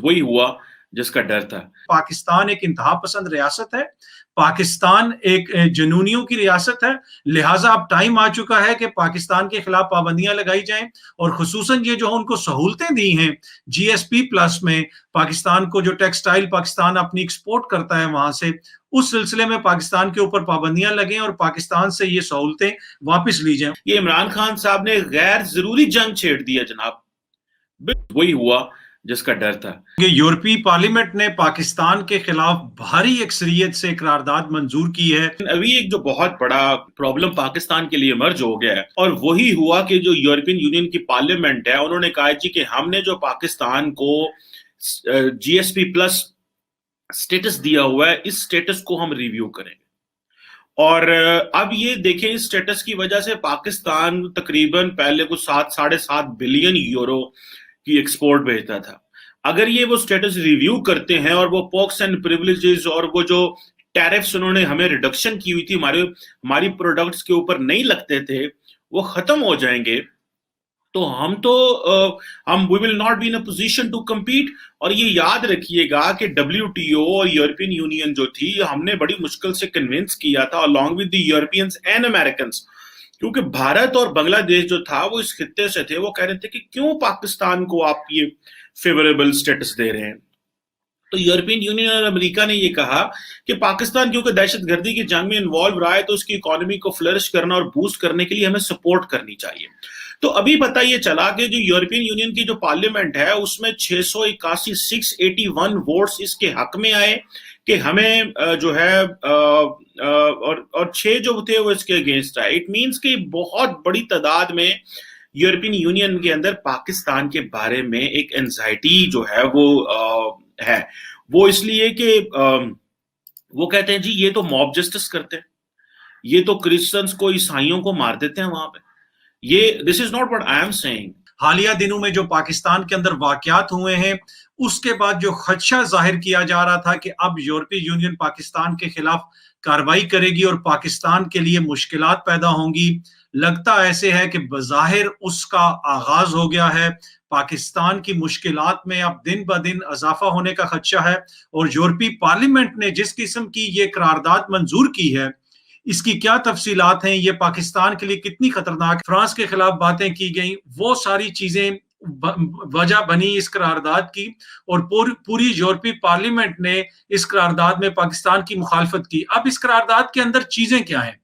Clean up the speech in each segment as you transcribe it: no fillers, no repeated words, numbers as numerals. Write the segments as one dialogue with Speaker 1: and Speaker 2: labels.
Speaker 1: वही हुआ जिसका डर था।
Speaker 2: पाकिस्तान एक इंतहा पसंद रियासत है, पाकिस्तान एक जनूनियों की रियासत है, लिहाजा अब टाइम आ चुका है कि पाकिस्तान के खिलाफ पाबंदियां लगाई जाएं और खुसूसन ये जो उनको सहूलतें दी हैं जीएसपी प्लस में, पाकिस्तान को जो टेक्सटाइल पाकिस्तान अपनी एक्सपोर्ट करता है वहां से, उस सिलसिले में पाकिस्तान के ऊपर पाबंदियां लगें और पाकिस्तान से ये सहूलतें वापस ली जाएं।
Speaker 1: ये इमरान खान साहब ने गैर जरूरी जंग छेड़ दिया जनाब, वही हुआ जिसका डर था।
Speaker 2: यूरोपीय पार्लियामेंट ने पाकिस्तान के खिलाफ भारी अक्सरियत से करारदाद मंजूर की है।
Speaker 1: अभी एक जो बहुत बड़ा प्रॉब्लम पाकिस्तान के लिए इमर्ज हो गया है और वही हुआ कि जो यूरोपियन यूनियन की पार्लियामेंट है उन्होंने कहा जी कि हमने जो पाकिस्तान को जीएसपी प्लस स्टेटस दिया हुआ है, इस स्टेटस को हम रिव्यू करेंगे। और अब ये देखें, इस स्टेटस की वजह से पाकिस्तान तकरीबन पहले कुछ 7-7.5 बिलियन यूरो की एक्सपोर्ट भेजता था। अगर ये वो स्टेटस रिव्यू करते हैं और वो पर्क्स एंड प्रिविलेजेस और वो जो टैरिफ्स उन्होंने हमें रिडक्शन की हुई थी, हमारी प्रोडक्ट्स के ऊपर नहीं लगते थे, वो खत्म हो जाएंगे, तो हम we will not be in a position to compete. और ये याद रखिएगा कि WTO और यूरोपियन यूनियन जो थी, हमने बड़ी मुश्किल से कन्विंस किया था along with the Europeans and Americans, क्योंकि भारत और बांग्लादेश जो था वो इस खित्ते से थे, वो कह रहे थे कि क्यों पाकिस्तान को आप ये फेवरेबल स्टेटस दे रहे हैं। तो यूरोपियन यूनियन और अमेरिका ने ये कहा कि पाकिस्तान क्योंकि दहशतगर्दी की जंग में इन्वॉल्व रहा है, तो उसकी इकोनॉमी को फ्लरिश करना और बूस्ट करने के लिए हमें सपोर्ट करनी चाहिए। तो अभी पता ये चला कि जो यूरोपियन यूनियन की जो पार्लियामेंट है उसमें 681 वोट्स इसके हक में आए कि हमें जो है और 6 जो थे वो इसके अगेंस्ट आए। इट मींस कि बहुत बड़ी तादाद में यूरोपियन यूनियन के अंदर पाकिस्तान के बारे में एक एंजाइटी जो है वो इसलिए कि वो कहते हैं जी ये तो मॉब जस्टिस करते हैं, ये तो क्रिश्चियंस को, ईसाइयों को मार देते हैं वहां पे। This is not what I am saying.
Speaker 2: हालिया दिनों में जो पाकिस्तान के अंदर वाकयात हुए हैं, उसके बाद जो खदशा जाहिर किया जा रहा था कि अब यूरोपीय यूनियन पाकिस्तान के खिलाफ कार्रवाई करेगी और पाकिस्तान के लिए मुश्किलात पैदा होंगी, लगता ऐसे है कि बज़ाहिर उसका आगाज हो गया है। पाकिस्तान की मुश्किलात में अब दिन ब दिन इजाफा होने का खदशा है और यूरोपीय पार्लियामेंट ने जिस किस्म की ये करारदाद मंजूर की है, इसकी क्या तफसीलात हैं, ये पाकिस्तान के लिए कितनी खतरनाक, फ्रांस के खिलाफ बातें की गई, वो सारी चीजें वजह बनी इस करारदाद की और पूरी यूरोपीय पार्लियामेंट ने इस करारदाद में पाकिस्तान की मुखालफत की। अब इस करारदाद के अंदर चीजें क्या हैं,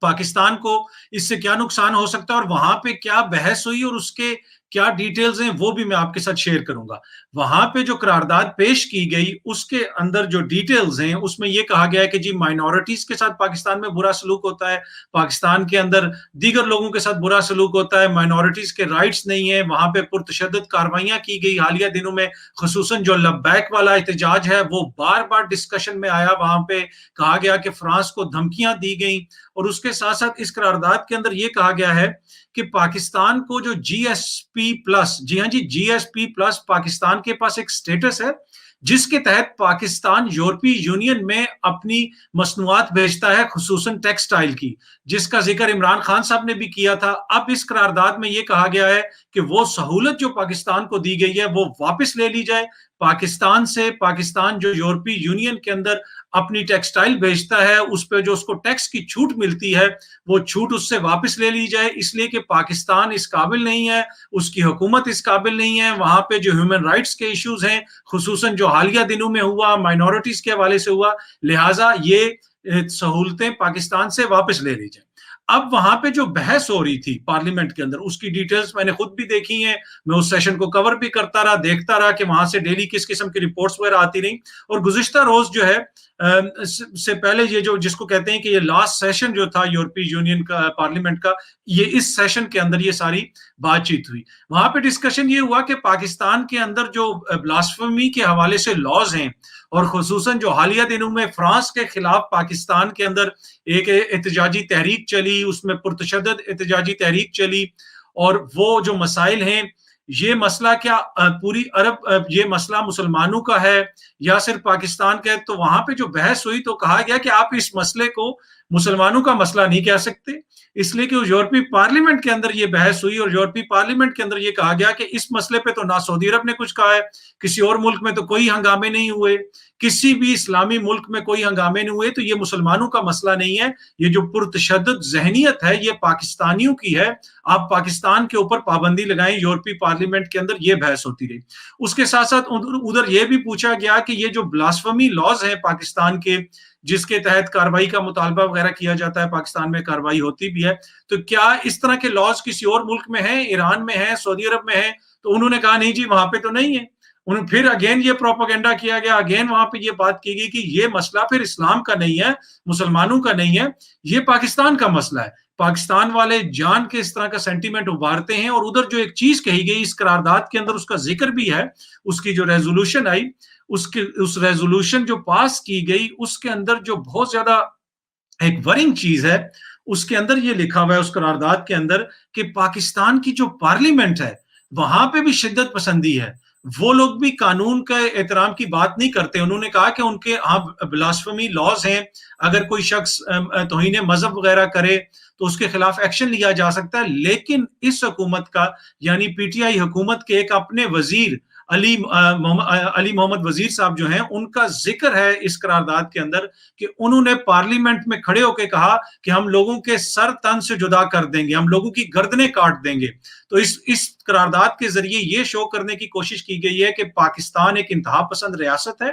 Speaker 2: पाकिस्तान को इससे क्या नुकसान हो सकता है और वहां पे क्या बहस हुई और उसके क्या डिटेल्स हैं, वो भी मैं आपके साथ शेयर करूंगा। वहां पे जो करारदाद पेश की गई उसके अंदर जो डिटेल्स हैं उसमें यह कहा गया है कि जी माइनॉरिटीज के साथ पाकिस्तान में बुरा सलूक होता है, पाकिस्तान के अंदर दीगर लोगों के साथ बुरा सलूक होता है, माइनॉरिटीज के राइट्स नहीं है, वहां पे पुरतशद्दुद कार्रवाइयां की गई हालिया दिनों में। खुसूसन जो लब्बैक वाला एहतजाज है वो बार बार डिस्कशन में आया, वहां पे कहा गया कि फ्रांस को धमकियां दी गई और उसके साथ साथ इस करारदाद के अंदर यह कहा गया है कि पाकिस्तान को जो जीएसपी प्लस, जी हाँ जी, जीएसपी प्लस पाकिस्तान के पास एक स्टेटस है जिसके तहत पाकिस्तान यूरोपीय यूनियन में अपनी मसनूआत भेजता है, खुसूसन टेक्सटाइल की, जिसका जिक्र इमरान खान साहब ने भी किया था। अब इस करारदाद में यह कहा गया है कि वो सहूलत जो पाकिस्तान को दी गई है वो वापस ले ली जाए। पाकिस्तान जो यूरोपीय यूनियन के अंदर अपनी टेक्सटाइल भेजता है उस पर जो उसको टैक्स की छूट मिलती है वो छूट उससे वापस ले ली जाए, इसलिए कि पाकिस्तान इस काबिल नहीं है, उसकी हुकूमत इस काबिल नहीं है। वहां पे जो ह्यूमन राइट्स के इश्यूज हैं, खुसूसन जो हालिया दिनों में हुआ माइनॉरिटीज के हवाले से हुआ, लिहाजा ये सहूलतें पाकिस्तान से वापस ले ली जाए। अब वहां पे जो बहस हो रही थी पार्लियामेंट के अंदर उसकी डिटेल्स मैंने खुद भी देखी हैं, मैं उस सेशन को कवर भी करता रहा, देखता रहा कि वहां से डेली किस किस्म की रिपोर्ट्स वगैरह आती रही। और गुज़िश्ता रोज जो है से पहले ये जो जिसको कहते हैं कि ये लास्ट सेशन जो था यूरोपीय यूनियन का पार्लियामेंट का, ये इस सेशन के अंदर ये सारी बातचीत हुई। वहां पे डिस्कशन ये हुआ कि पाकिस्तान के अंदर जो ब्लास्फेमी के हवाले से लॉज हैं और खुसूसन जो हालिया दिनों में फ्रांस के खिलाफ पाकिस्तान के अंदर एक एहतजाजी तहरीक चली, उसमें पुरतशद्दुद एहतजाजी तहरीक चली और वो जो मसाइल हैं, ये मसला क्या पूरी अरब, ये मसला मुसलमानों का है या सिर्फ पाकिस्तान का है? तो वहां पे जो बहस हुई तो कहा गया कि आप इस मसले को मुसलमानों का मसला नहीं कह सकते, इसलिए कि यूरोपीय पार्लियामेंट के अंदर ये बहस हुई और यूरोपीय पार्लियामेंट के अंदर ये कहा गया कि इस मसले पे तो ना सऊदी अरब ने कुछ कहा है, किसी और मुल्क में तो कोई हंगामे नहीं हुए, किसी भी इस्लामी मुल्क में कोई हंगामे नहीं हुए, तो ये मुसलमानों का मसला नहीं है, ये जो पुरतशद्दुद ज़हनियत है ये पाकिस्तानियों की है, आप पाकिस्तान के ऊपर पाबंदी लगाएं। यूरोपीय पार्लियामेंट के अंदर ये बहस होती रही। उसके साथ साथ उधर ये भी पूछा गया कि ये जो ब्लास्फेमी लॉज हैं पाकिस्तान के, जिसके तहत कार्रवाई का मुतालबा वगैरह किया जाता है, पाकिस्तान में कार्रवाई होती भी है, तो क्या इस तरह के लॉज किसी और मुल्क में है, ईरान में है, सऊदी अरब में है? तो उन्होंने कहा नहीं जी, वहां पे तो नहीं है। उन्हें फिर अगेन ये प्रोपेगेंडा किया गया, अगेन वहां पे ये बात की गई कि ये मसला फिर इस्लाम का नहीं है, मुसलमानों का नहीं है, ये पाकिस्तान का मसला है। पाकिस्तान वाले जान के इस तरह का सेंटीमेंट उभारते हैं। और उधर जो एक चीज कही गई इस करारदाद के अंदर, उसका जिक्र भी है, उसकी जो रेजोल्यूशन आई, उस रेजोल्यूशन जो पास की गई, उसके अंदर जो बहुत ज्यादा एक वरिंग चीज है, उसके अंदर ये लिखा हुआ है उस करारदाद के अंदर कि पाकिस्तान की जो पार्लियामेंट है वहां पे भी शिद्दत पसंदी है, वो लोग भी कानून का एहतराम की बात नहीं करते। उन्होंने कहा कि उनके ब्लास्फेमी लॉज हैं, अगर कोई शख्स तौहीन मजहब वगैरह करे तो उसके खिलाफ एक्शन लिया जा सकता है, लेकिन इस हुकूमत का, यानी पीटीआई हुकूमत के एक अपने वजीर अली मोहम्मद वजीर साहब जो हैं, उनका जिक्र है इस करारदाद के अंदर कि उन्होंने पार्लियामेंट में खड़े होकर कहा कि हम लोगों के सर तन से जुदा कर देंगे, हम लोगों की गर्दनें काट देंगे। तो इस करारदाद के जरिए ये शो करने की कोशिश की गई है कि पाकिस्तान एक इंतहा पसंद रियासत है,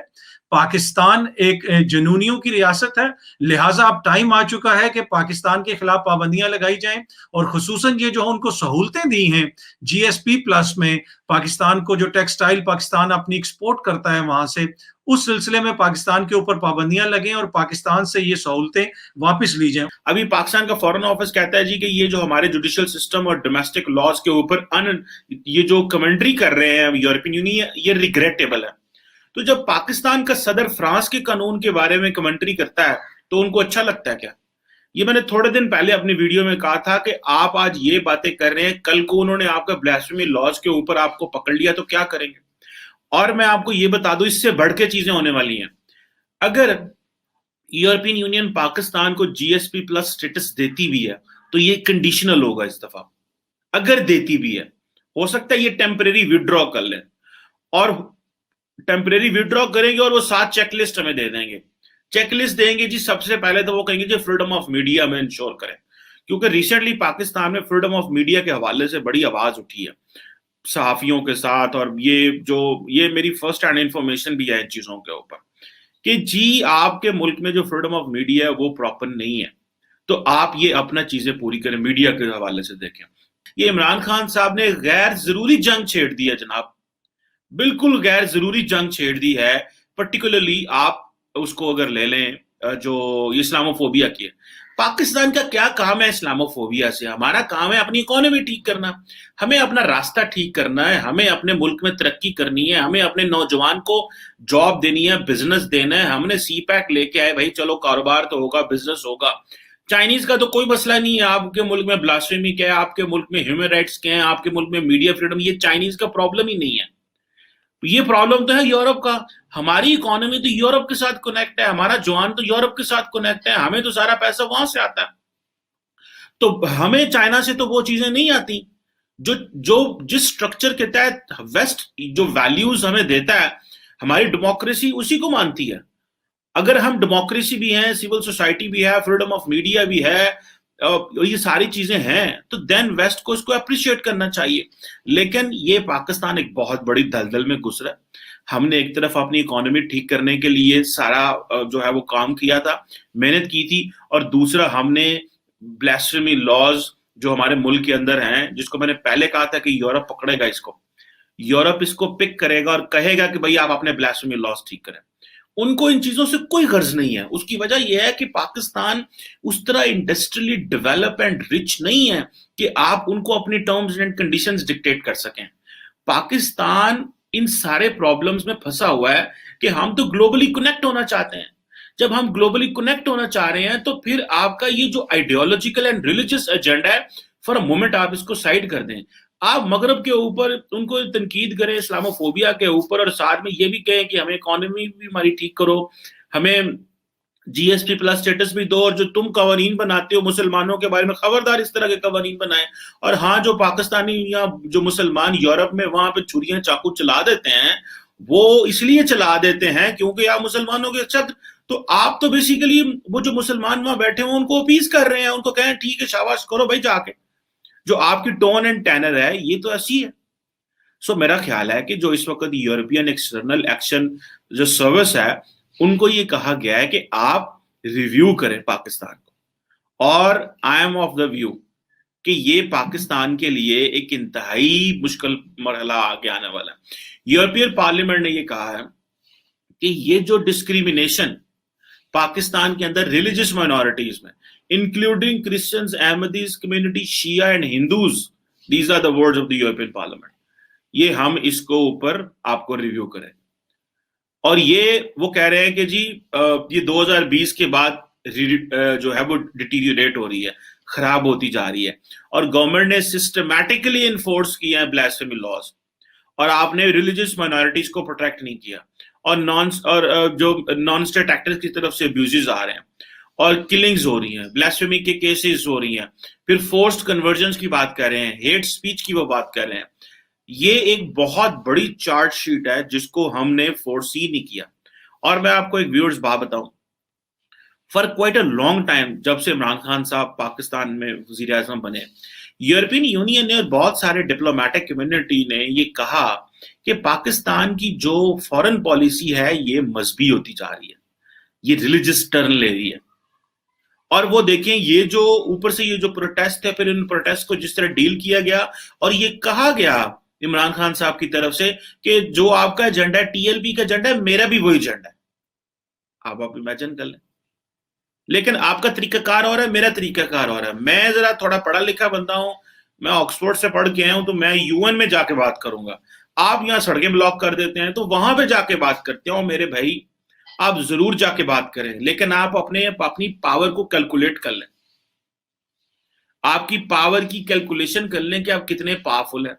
Speaker 2: पाकिस्तान एक जनूनियों की रियासत है, लिहाजा अब टाइम आ चुका है कि पाकिस्तान के खिलाफ पाबंदियां लगाई जाएं। और खुसूसन ये जो उनको सहूलतें दी हैं जीएसपी प्लस में, पाकिस्तान को जो टेक्सटाइल पाकिस्तान अपनी एक्सपोर्ट करता है वहां से, उस सिलसिले में पाकिस्तान के ऊपर पाबंदियां लगें और पाकिस्तान से ये सहूलतें वापस ली जाएं।
Speaker 1: अभी पाकिस्तान का फॉरेन ऑफिस कहता है जी कि ये जो हमारे जुडिशियल सिस्टम और डोमेस्टिक लॉज के ऊपर ये जो कमेंट्री कर रहे हैं यूरोपियन यूनियन, ये रिग्रेटेबल है। तो जब पाकिस्तान का सदर फ्रांस के कानून के बारे में कमेंट्री करता है तो उनको अच्छा लगता है क्या? ये मैंने थोड़े दिन पहले अपनी वीडियो में कहा था कि आप आज ये बातें कर रहे हैं, कल को उन्होंने आपका ब्लास्फेमी लॉज के ऊपर आपको पकड़ लिया तो क्या करेंगे? और मैं आपको ये बता दूं, इससे बढ़ के चीजें होने वाली हैं। अगर यूरोपियन यूनियन पाकिस्तान को जीएसपी प्लस स्टेटस देती भी है तो ये कंडीशनल होगा इस दफा। अगर देती भी है, हो सकता है ये टेम्परेरी विड्रॉ कर लें, और टेम्परेरी विड्रॉ करेंगे और वो 7 चेकलिस्ट हमें दे देंगे। चेकलिस्ट देंगे जी, सबसे पहले तो वो कहेंगे जी फ्रीडम ऑफ मीडिया में इंश्योर करें, क्योंकि रिसेंटली पाकिस्तान में फ्रीडम ऑफ मीडिया के हवाले से बड़ी आवाज उठी है सहाफियों के साथ, और ये मेरी फर्स्ट हैंड इंफॉर्मेशन भी है इन चीजों के ऊपर कि जी आपके मुल्क में जो फ्रीडम ऑफ मीडिया है वो प्रॉपर नहीं है, तो आप ये अपना चीजें पूरी करें। मीडिया के हवाले से देखें, ये इमरान खान साहब ने गैर जरूरी जंग छेड़ दी है जनाब, बिल्कुल गैर जरूरी जंग छेड़ दी है। पर्टिकुलरली आप उसको अगर ले लें जो इस्लामोफोबिया की है, पाकिस्तान का क्या काम है इस्लामोफोबिया से? हमारा काम है अपनी इकोनॉमी ठीक करना, हमें अपना रास्ता ठीक करना है, हमें अपने मुल्क में तरक्की करनी है, हमें अपने नौजवान को जॉब देनी है, बिजनेस देना है। हमने सी पैक लेके आए, भाई चलो कारोबार तो होगा, बिजनेस होगा। चाइनीज का तो कोई मसला नहीं है, आपके मुल्क में ब्लास्फेमी क्या है, आपके मुल्क में ह्यूमन राइट्स क्या है, आपके मुल्क में मीडिया फ्रीडम, ये चाइनीज का प्रॉब्लम ही नहीं है। ये प्रॉब्लम तो है यूरोप का। हमारी इकोनॉमी तो यूरोप के साथ कनेक्ट है, हमारा जवान तो यूरोप के साथ कनेक्ट है, हमें तो सारा पैसा वहां से आता है। तो हमें चाइना से तो वो चीजें नहीं आती जो जिस स्ट्रक्चर के तहत वेस्ट जो वैल्यूज हमें देता है, हमारी डेमोक्रेसी उसी को मानती है। अगर हम डेमोक्रेसी भी है, सिविल सोसाइटी भी है, फ्रीडम ऑफ मीडिया भी है, ये सारी चीजें हैं, तो देन वेस्ट को इसको अप्रिशिएट करना चाहिए। लेकिन ये पाकिस्तान एक बहुत बड़ी दलदल में घुस रहा है। हमने एक तरफ अपनी इकोनॉमी ठीक करने के लिए सारा जो है वो काम किया था, मेहनत की थी, और दूसरा हमने ब्लास्फेमी लॉज जो हमारे मुल्क के अंदर हैं, जिसको मैंने पहले कहा था कि यूरोप पकड़ेगा इसको, यूरोप इसको पिक करेगा और कहेगा कि भाई आप अपने ब्लास्फेमी लॉज ठीक करें। उनको इन चीजों से कोई गर्ज नहीं है। उसकी वजह यह है कि पाकिस्तान उस तरह इंडस्ट्रियली डेवलप एंड रिच नहीं है कि आप उनको अपनी टर्म्स एंड कंडीशंस डिक्टेट कर सकें। पाकिस्तान इन सारे प्रॉब्लम्स में फंसा हुआ है कि हम तो ग्लोबली कनेक्ट होना चाहते हैं। जब हम ग्लोबली कनेक्ट होना चाह रहे हैं तो फिर आपका ये जो आइडियोलॉजिकल एंड रिलीजियस एजेंडा है, फॉर अ मोमेंट आप इसको साइड कर दें। आप मगरब के ऊपर उनको तनकीद करें इस्लामोफोबिया के ऊपर, और साथ में ये भी कहें कि हमें इकोनॉमी भी हमारी ठीक करो, हमें جی ایس پی پلس اسٹیٹس بھی دو, اور جو تم قوانین بناتے ہو مسلمانوں کے بارے میں خبردار اس طرح کے قوانین بنائیں. اور ہاں, جو پاکستانی یا جو مسلمان یورپ میں وہاں پہ چھریاں چاقو چلا دیتے ہیں, وہ اس لیے چلا دیتے ہیں کیونکہ آپ مسلمانوں کے شد, تو آپ تو بیسیکلی وہ جو مسلمان وہاں بیٹھے ہیں ان کو اپیز کر رہے ہیں, ان کو کہیں ٹھیک ہے شاباش کرو بھائی جا کے. جو آپ کی ٹون اینڈ ٹینر ہے یہ تو ایسی ہے. سو میرا خیال ہے کہ جو اس وقت یورپین ایکسٹرنل ایکشن جو سروس ہے, ان کو یہ کہا گیا ہے کہ آپ ریویو کریں پاکستان کو, اور I am of the view کہ یہ پاکستان کے لیے ایک انتہائی مشکل مرحلہ آگے آنے والا ہے. یورپین پارلیمنٹ نے یہ کہا ہے کہ یہ جو ڈسکریمنیشن پاکستان کے اندر ریلیجس مائنورٹیز میں, including Christians, Ahmadis community, Shia and Hindus, these are the words of the European parliament, یہ ہم اس کو اوپر آپ کو ریویو کریں. اور یہ وہ کہہ رہے ہیں کہ جی یہ 2020 کے بعد جو ہے وہ ڈیٹیریوریٹ ہو رہی ہے, خراب ہوتی جا رہی ہے, اور گورنمنٹ نے سسٹمیٹکلی انفورس کیا ہے بلاسفیمی لاز, اور آپ نے ریلیجس مائنورٹیز کو پروٹیکٹ نہیں کیا, اور جو نان اسٹیٹ ایکٹرز کی طرف سے ابیوزز آ رہے ہیں, اور کلنگز ہو رہی ہیں, بلاسفیمی کے کیسز ہو رہی ہیں, پھر فورسڈ کنورژنز کی بات کر رہے ہیں, ہیٹ سپیچ کی وہ بات کر رہے ہیں. یہ ایک بہت بڑی چارٹ شیٹ ہے جس کو ہم نے فورسی نہیں کیا. اور میں آپ کو ایک ویورز بات بتاؤں, for quite a long time, جب سے عمران خان صاحب پاکستان میں وزیر اعظم بنے, یورپین یونین نے اور بہت سارے ڈپلومیٹک کمیونٹی نے یہ کہا کہ پاکستان کی جو فورن پالیسی ہے یہ مذہبی ہوتی جا رہی ہے, یہ ریلیجس ٹرن لے رہی ہے. اور وہ دیکھیں یہ جو اوپر سے یہ جو پروٹیسٹ ہے, پھر ان پروٹیسٹ کو جس طرح ڈیل کیا گیا, اور یہ کہا گیا عمران خان صاحب کی طرف سے کہ جو آپ کا ایجنڈا ہے, ٹی ایل پی کا ایجنڈا ہے, میرا بھی وہی ایجنڈا ہے. آپ امیجن کر لیں. لیکن آپ کا طریقہ کار ہو رہا ہے, میرا طریقہ کار ہو رہا ہے. میں ذرا تھوڑا پڑھا لکھا بندہ ہوں, میں آکسفورڈ سے پڑھ کے آیا ہوں, تو میں یو این میں جا کے بات کروں گا. آپ یہاں سڑکیں بلاک کر دیتے ہیں, تو وہاں پہ جا کے بات کرتے ہوں. میرے بھائی آپ ضرور جا کے بات کریں, لیکن آپ اپنی پاور کو کیلکولیٹ کر لیں, آپ کی پاور کی کیلکولیشن کر لیں کہ آپ کتنے پاورفل ہیں.